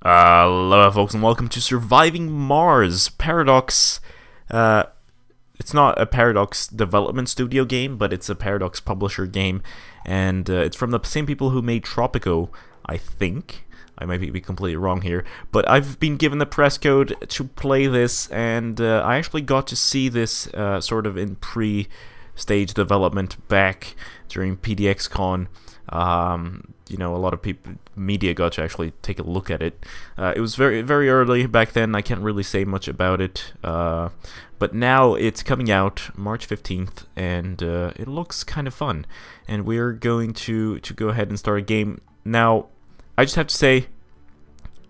Hello folks and welcome to Surviving Mars. Paradox, it's not a Paradox development studio game, but it's a Paradox publisher game, and it's from the same people who made Tropico, I think. I might be completely wrong here, but I've been given the press code to play this, and I actually got to see this sort of in pre-stage development back during PDXCon. You know, a lot of media got to actually take a look at it. It was very early back then. I can't really say much about it, but now it's coming out March 15th, and it looks kind of fun. And we're going to go ahead and start a game. Now, I just have to say,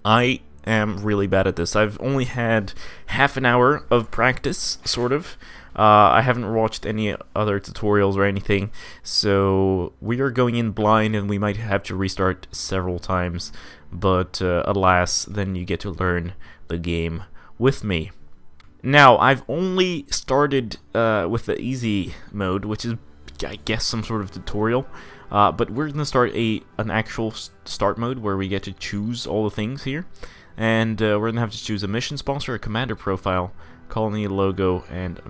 I am really bad at this. I've only had half an hour of practice, sort of. I haven't watched any other tutorials or anything, so we are going in blind and we might have to restart several times, but alas, then you get to learn the game with me. Now, I've only started with the easy mode, which is, I guess, some sort of tutorial, but we're going to start an actual start mode where we get to choose all the things here, and we're going to have to choose a mission sponsor, a commander profile, colony logo, and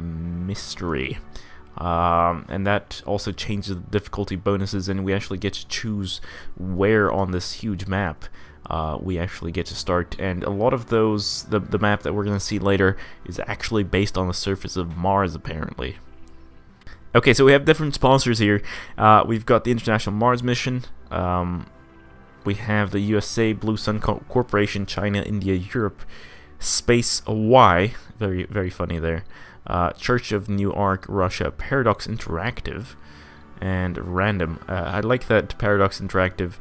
mystery, and that also changes the difficulty bonuses, and we actually get to choose where on this huge map we actually get to start. And a lot of those, the map that we're going to see later, is actually based on the surface of Mars, apparently. Okay, so we have different sponsors here. We've got the International Mars Mission, we have the USA, Blue Sun Corporation, China, India, Europe, Space Y, very funny there, Church of New Ark, Russia, Paradox Interactive, and Random. I like that Paradox Interactive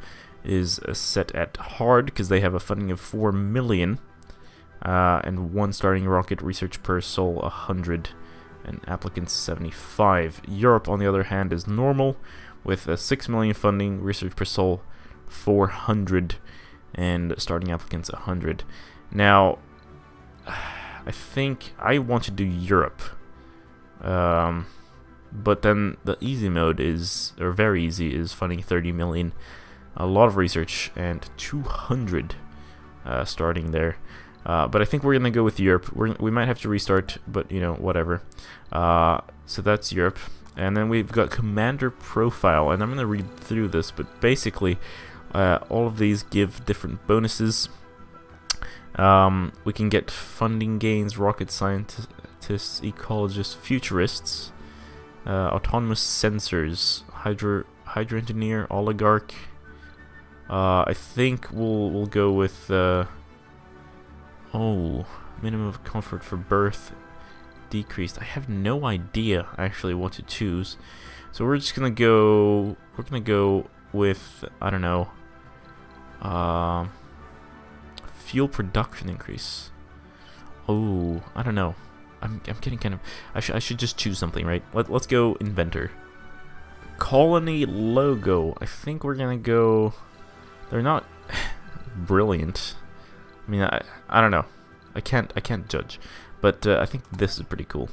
is set at hard because they have a funding of 4 million, and one starting rocket, research per soul 100, and applicants 75. Europe, on the other hand, is normal with a 6 million funding, research per soul 400, and starting applicants 100. Now, I think I want to do Europe, but then the easy mode is, or very easy, is funding 30 million, a lot of research, and 200 starting there. But I think we're gonna go with Europe. We might have to restart, but you know, whatever. So that's Europe, and then we've got commander profile, and I'm gonna read through this, but basically all of these give different bonuses. We can get funding gains, rocket scientists, ecologists, futurists, autonomous sensors, hydro engineer, oligarch. I think we'll go with minimum of comfort for birth decreased. I have no idea actually what to choose, so we're just gonna go. We're gonna go with, I don't know. Fuel production increase. Oh, I don't know. I'm getting kind of. I should just choose something, right? Let's go inventor. Colony logo. I think we're gonna go. They're not brilliant. I mean, I don't know. I can't judge, but I think this is pretty cool.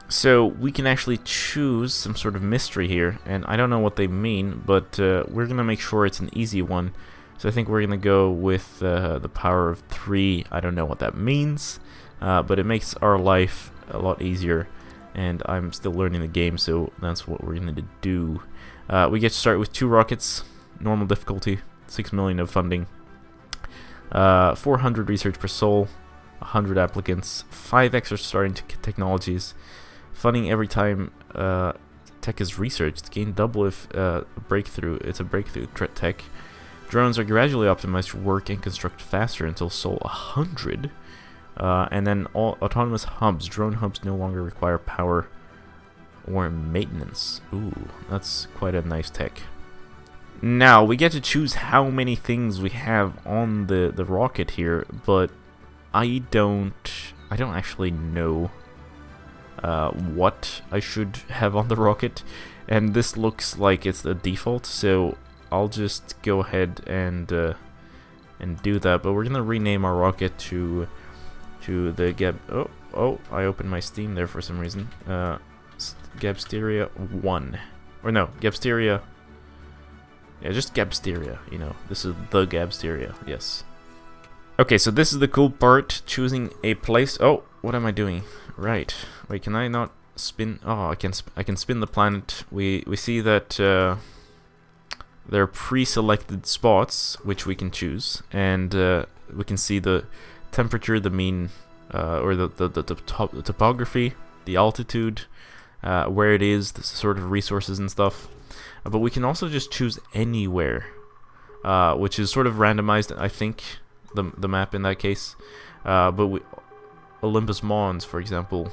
So we can actually choose some sort of mystery here, and I don't know what they mean, but we're gonna make sure it's an easy one. So I think we're gonna go with the power of 3. I don't know what that means, but it makes our life a lot easier, and I'm still learning the game, so that's what we're gonna do. We get to start with 2 rockets, normal difficulty, 6 million of funding, 400 research per soul, 100 applicants, 5 extra starting technologies, funding every time tech is researched, gain double if breakthrough. It's a breakthrough tech. Drones are gradually optimized to work and construct faster until Sol 100. And then all autonomous hubs. Drone hubs no longer require power or maintenance. Ooh, that's quite a nice tech. Now, we get to choose how many things we have on the rocket here, but I don't actually know what I should have on the rocket, and this looks like it's the default, so I'll just go ahead and do that. But we're gonna rename our rocket to the Gab. Oh! I opened my Steam there for some reason. Gabsteria 1, or no, Gabsteria. Yeah, just Gabsteria. You know, this is the Gabsteria. Yes. Okay, so this is the cool part, choosing a place. Oh, what am I doing? Right. Wait, can I not spin? Oh, I can spin the planet. We see that there are pre-selected spots which we can choose, and we can see the temperature, the mean, or the topography, the altitude, where it is, the sort of resources and stuff. But we can also just choose anywhere, which is sort of randomized, I think, the map in that case. But Olympus Mons, for example,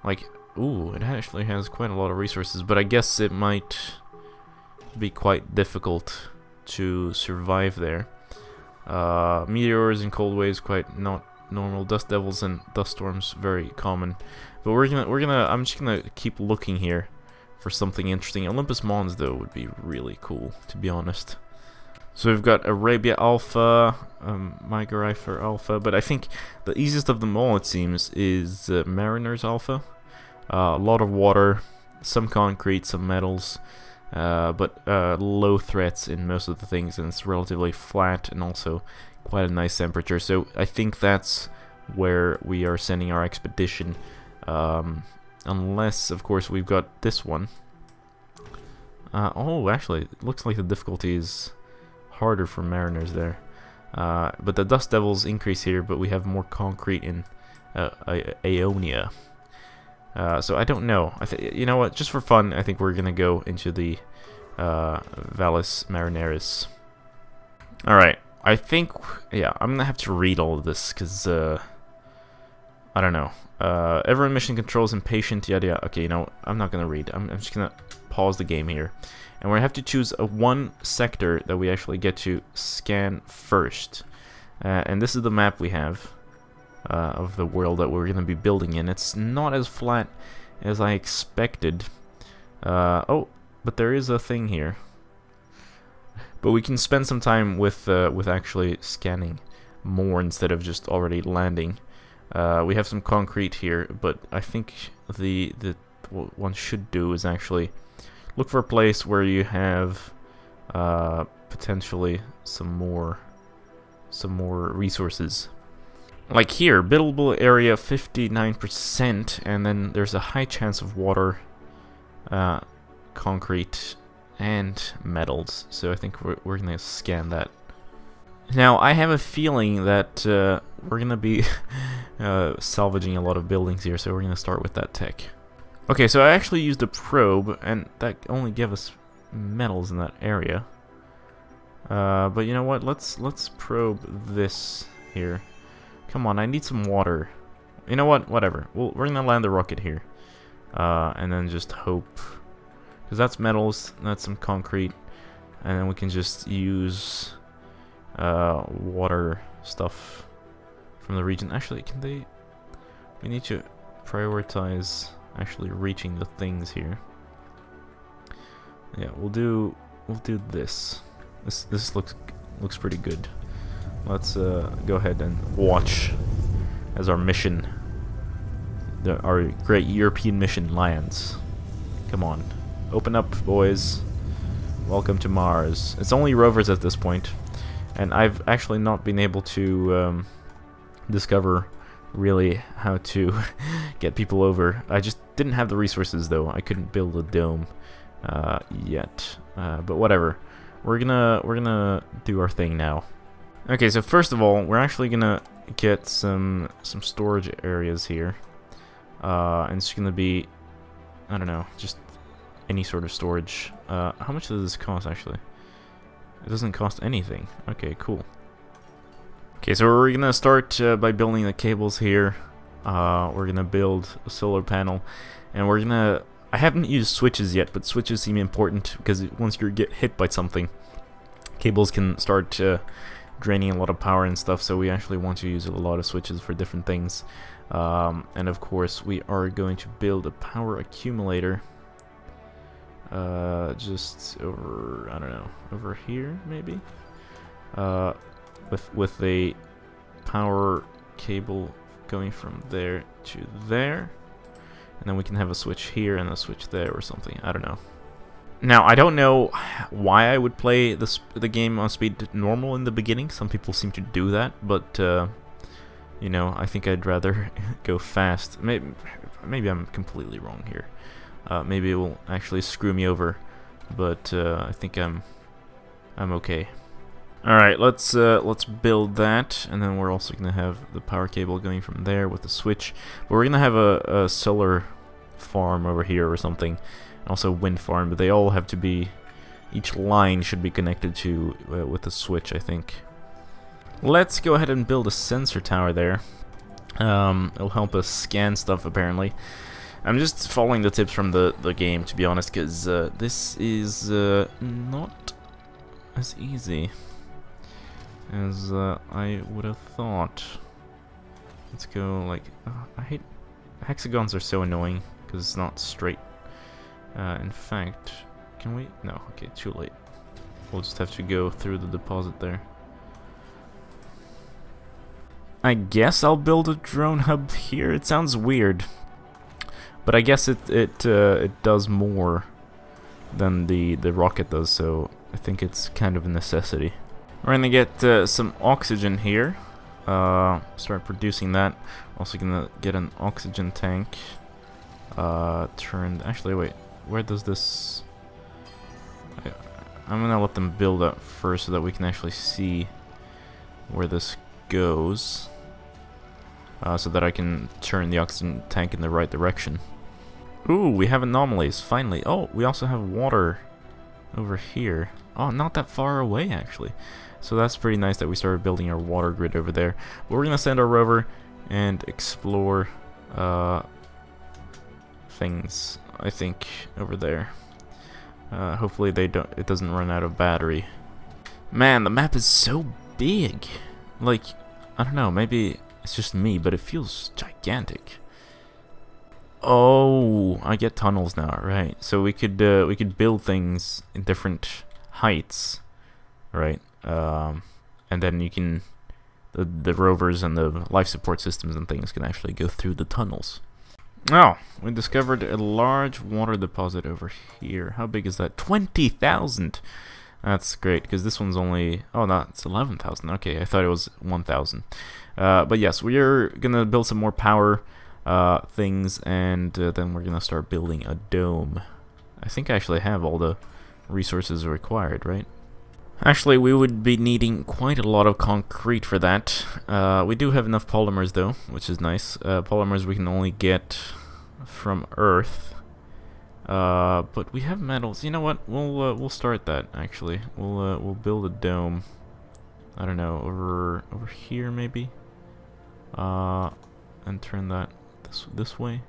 like, ooh, it actually has quite a lot of resources, but I guess it might be quite difficult to survive there. Meteors and cold waves quite not normal. Dust devils and dust storms very common. But I'm just gonna keep looking here for something interesting. Olympus Mons though would be really cool, to be honest. So we've got Arabia Alpha, Migarifer Alpha, but I think the easiest of them all, it seems, is Marineris Alpha. A lot of water, some concrete, some metals, but low threats in most of the things, and it's relatively flat and also quite a nice temperature. So I think that's where we are sending our expedition, unless, of course, we've got this one. Oh, actually, it looks like the difficulty is harder for Mariners there. But the dust devils increase here, but we have more concrete in Aeonia. So I don't know. You know what? Just for fun, I think we're gonna go into the Valles Marineris. All right. I think, yeah, I'm gonna have to read all of this because I don't know. Everyone mission controls impatient. Yada yada. Okay, you know, I'm not gonna read. I'm just gonna pause the game here, and we're gonna have to choose one sector that we actually get to scan first. And this is the map we have of the world that we're gonna be building in. It's not as flat as I expected. Oh, but there is a thing here. But we can spend some time with actually scanning more instead of just already landing. We have some concrete here, but I think what one should do is actually look for a place where you have potentially some more resources. Like here, buildable area 59%, and then there's a high chance of water, concrete, and metals. So I think we're gonna scan that. Now I have a feeling that we're gonna be salvaging a lot of buildings here, so we're gonna start with that tech. Okay, so I actually used a probe, and that only gave us metals in that area. But you know what? Let's probe this here. Come on, I need some water. You know what? Whatever. We're gonna land the rocket here, and then just hope, because that's metals, that's some concrete, and then we can just use water stuff from the region. Actually, we need to prioritize actually reaching the things here. Yeah, we'll do this. This looks pretty good. Let's go ahead and watch as our mission, our great European mission, lands. Come on, open up, boys. Welcome to Mars. It's only rovers at this point, and I've actually not been able to discover really how to get people over. I just didn't have the resources though. I couldn't build a dome yet, but whatever. We're gonna do our thing now. Okay, so first of all, we're actually gonna get some storage areas here, and it's gonna be, I don't know, just any sort of storage. How much does this cost actually? It doesn't cost anything. Okay, cool. Okay, so we're gonna start by building the cables here. We're gonna build a solar panel, and we're gonna. I haven't used switches yet, but switches seem important because once you get hit by something, cables can start draining a lot of power and stuff. So we actually want to use a lot of switches for different things. And of course, we are going to build a power accumulator. Just over, I don't know, over here maybe. With a power cable going from there to there, and then we can have a switch here and a switch there or something. I don't know. Now, I don't know why I would play the game on speed normal in the beginning. Some people seem to do that, but, you know, I think I'd rather go fast. Maybe I'm completely wrong here. Maybe it will actually screw me over, but I think I'm okay. All right, let's build that, and then we're also gonna have the power cable going from there with the switch. But we're gonna have a solar farm over here or something, and also wind farm. But they all have to be, each line should be connected to with the switch, I think. Let's go ahead and build a sensor tower there. It'll help us scan stuff apparently. I'm just following the tips from the game, to be honest, because this is not as easy as I would have thought. Let's go, like, I hate hexagons are so annoying because it's not straight. In fact, can we? No, okay, too late. We'll just have to go through the deposit there. I guess I'll build a drone hub here. It sounds weird, but I guess it does more than the rocket does, so I think it's kind of a necessity. We're gonna get some oxygen here. Start producing that. Also gonna get an oxygen tank. Actually, wait. Where does this? I'm gonna let them build up first so that we can actually see where this goes. So that I can turn the oxygen tank in the right direction. Ooh, we have anomalies, finally. Oh, we also have water over here. Oh, not that far away, actually. So that's pretty nice that we started building our water grid over there. But we're going to send our rover and explore things, I think, over there. Hopefully it doesn't run out of battery. Man, the map is so big. Like, I don't know, maybe it's just me, but it feels gigantic. Oh, I get tunnels now, right? So we could build things in different heights, right? And then you can the rovers and the life support systems and things can actually go through the tunnels. Oh, we discovered a large water deposit over here. How big is that? 20,000. That's great because this one's only, oh no, it's 11,000. Okay, I thought it was 1,000. But yes, we are gonna build some more power things, and then we're gonna start building a dome. I think I actually have all the resources required, right? Actually, we would be needing quite a lot of concrete for that. We do have enough polymers though, which is nice. Polymers we can only get from Earth. But we have metals. You know what? We'll start that actually. We'll build a dome. I don't know, over here maybe. And turn that this way,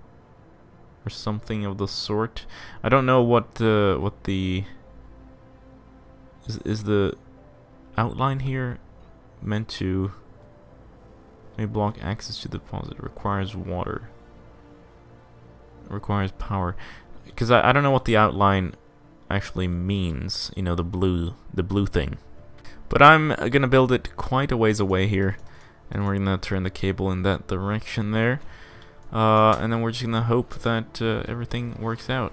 or something of the sort. I don't know what the is the outline here meant to. May block access to the deposit. Requires water. Requires power. Because I don't know what the outline actually means. You know, the blue thing. But I'm gonna build it quite a ways away here, and we're gonna turn the cable in that direction there. And then we're just gonna hope that everything works out.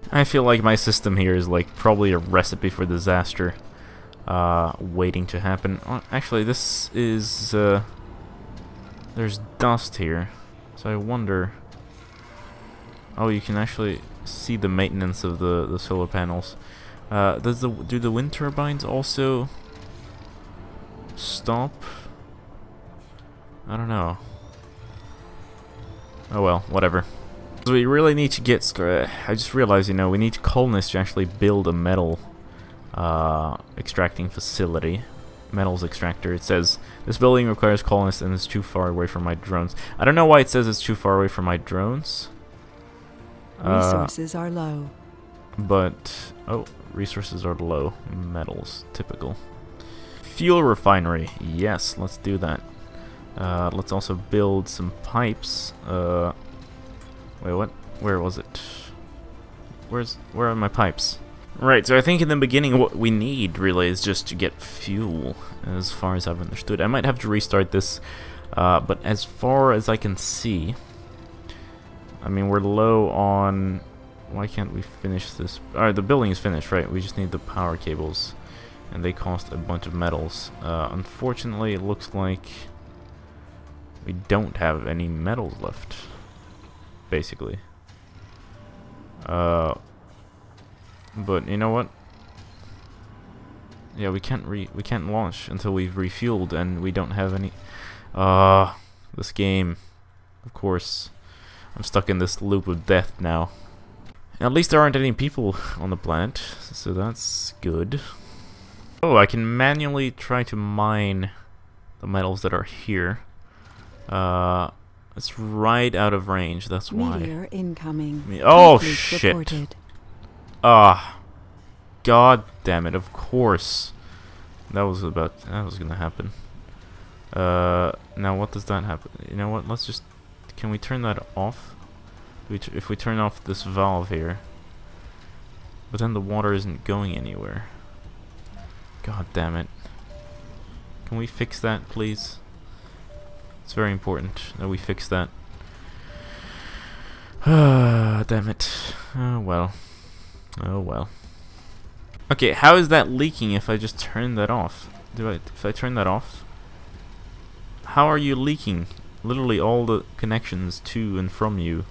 I feel like my system here is like probably a recipe for disaster waiting to happen. Oh, actually, this is there's dust here, so I wonder. Oh, you can actually see the maintenance of the solar panels. Do the wind turbines also stop? I don't know. Oh well, whatever. So we really need to get I just realized, you know, we need colonists to actually build a metal extracting facility. Metals extractor. It says this building requires colonists and is too far away from my drones. I don't know why it says it's too far away from my drones. Resources are low. But oh, resources are low. Metals, typical. Fuel refinery. Yes, let's do that. Let's also build some pipes. Wait, what? Where was it? Where are my pipes? Right, so I think in the beginning what we need really is just to get fuel, as far as I've understood. I might have to restart this, but as far as I can see, I mean, we're low on why can't we finish this? Alright, the building is finished, right? We just need the power cables. And they cost a bunch of metals. Unfortunately, it looks like we don't have any metals left. Basically. But you know what? Yeah, we can't launch until we've refueled, and we don't have any. This game, of course. I'm stuck in this loop of death now. At least there aren't any people on the planet, so that's good. Oh, I can manually try to mine the metals that are here. It's right out of range, that's why. Meteor incoming. Oh, Uplink shit. reported. God damn it, of course. That was gonna happen. Now what does that happen? You know what, let's just... Can we turn that off? If we turn off this valve here. But then the water isn't going anywhere. God damn it. Can we fix that, please? It's very important that we fix that. Damn it. Oh well. Oh well. Okay, how is that leaking if I just turn that off? If I turn that off? How are you leaking? Literally all the connections to and from you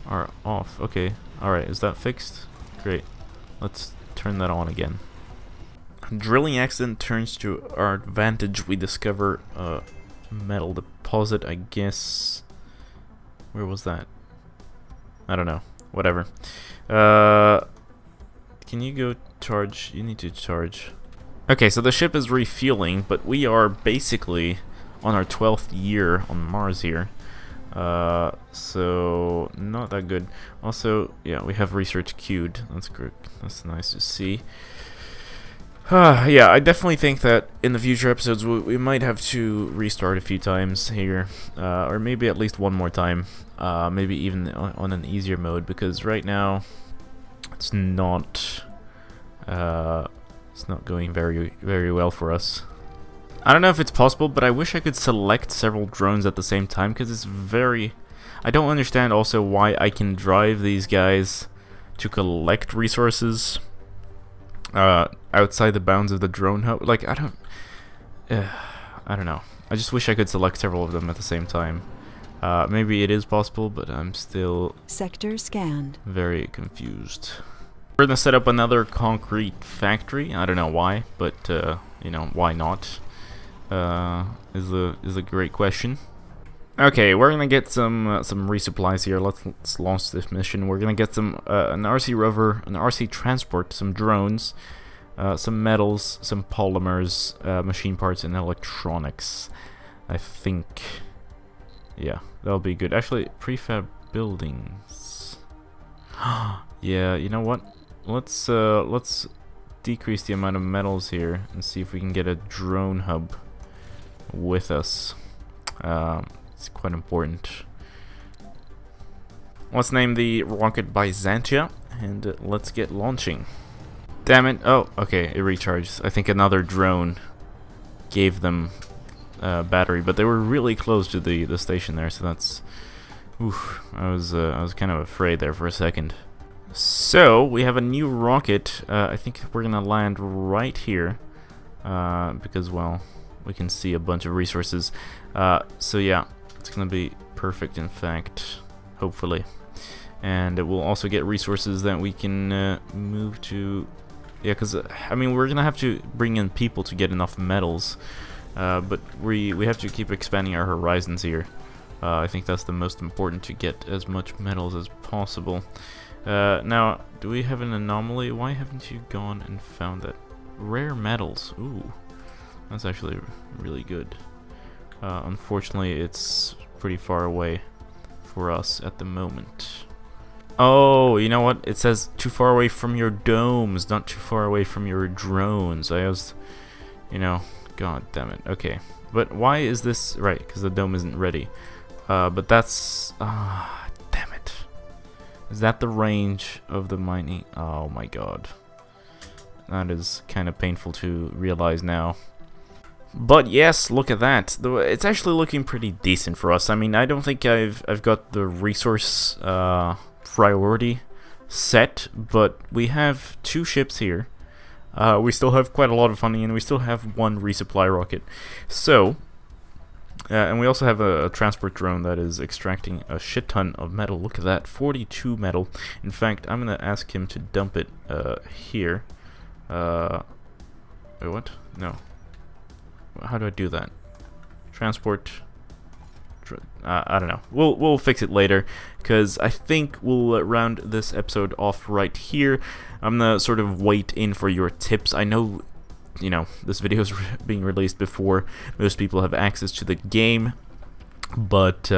are off. Okay, alright, is that fixed? Great. Let's turn that on again. Drilling accident turns to our advantage. We discover a metal deposit, I guess. Where was that? I don't know. Whatever. Can you go charge? You need to charge. Okay, so the ship is refueling, but we are basically on our 12th year on Mars here. So not that good. Also, yeah, we have research queued. That's good. That's nice to see. Yeah, I definitely think that in the future episodes we might have to restart a few times here, or maybe at least one more time. Maybe even on an easier mode, because right now it's not going very well for us. I don't know if it's possible, but I wish I could select several drones at the same time, because it's very... I don't understand also why I can drive these guys to collect resources outside the bounds of the drone hub. Like, I don't know. I just wish I could select several of them at the same time. Maybe it is possible, but I'm still... Sector scanned. Very confused. We're gonna set up another concrete factory. I don't know why, but, you know, why not? Is a great question. Okay, we're gonna get some resupplies here. Let's launch this mission. We're gonna get some an RC rover, an RC transport, some drones, some metals, some polymers, machine parts, and electronics. I think, yeah, that'll be good. Actually, prefab buildings. Yeah, you know what? Let's decrease the amount of metals here and see if we can get a drone hub with us. It's quite important. Let's name the rocket Byzantia, and let's get launching. Damn it. Oh, okay, it recharged. I think another drone gave them battery, but they were really close to the station there, so that's... Oof, I was kind of afraid there for a second. So, we have a new rocket. I think we're gonna land right here, because, well, we can see a bunch of resources. So yeah, it's gonna be perfect, in fact, hopefully. And it will also get resources that we can move to. Yeah, because I mean, we're gonna have to bring in people to get enough metals, but we have to keep expanding our horizons here. I think that's the most important, to get as much metals as possible. Now, do we have an anomaly? Why haven't you gone and found that? Rare metals. Ooh. That's actually really good. Unfortunately, it's pretty far away for us at the moment. Oh, you know what? It says too far away from your domes, not too far away from your drones. I was, you know, god damn it. Okay, but why is this right? Because the dome isn't ready. But that's damn it. Is that the range of the mining? Oh my god, that is kind of painful to realize now. But yes, look at that. It's actually looking pretty decent for us. I mean, I don't think I've got the resource priority set, but we have 2 ships here. We still have quite a lot of funding, and we still have 1 resupply rocket. So, and we also have a transport drone that is extracting a shit ton of metal. Look at that, 42 metal. In fact, I'm gonna ask him to dump it here. Wait, what? No. How do I do that? Transport. I don't know. We'll fix it later, because I think we'll round this episode off right here. I'm gonna sort of wait in for your tips. I know, you know, this video is being released before most people have access to the game, but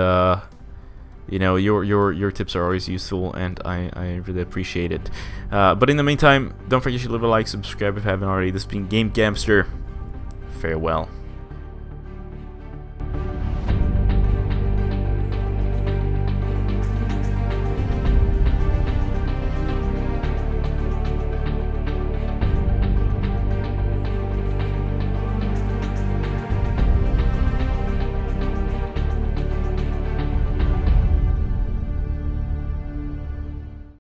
you know, your tips are always useful, and I really appreciate it. But in the meantime, don't forget to leave a like, subscribe if you haven't already. This has been Game Gamster. Farewell.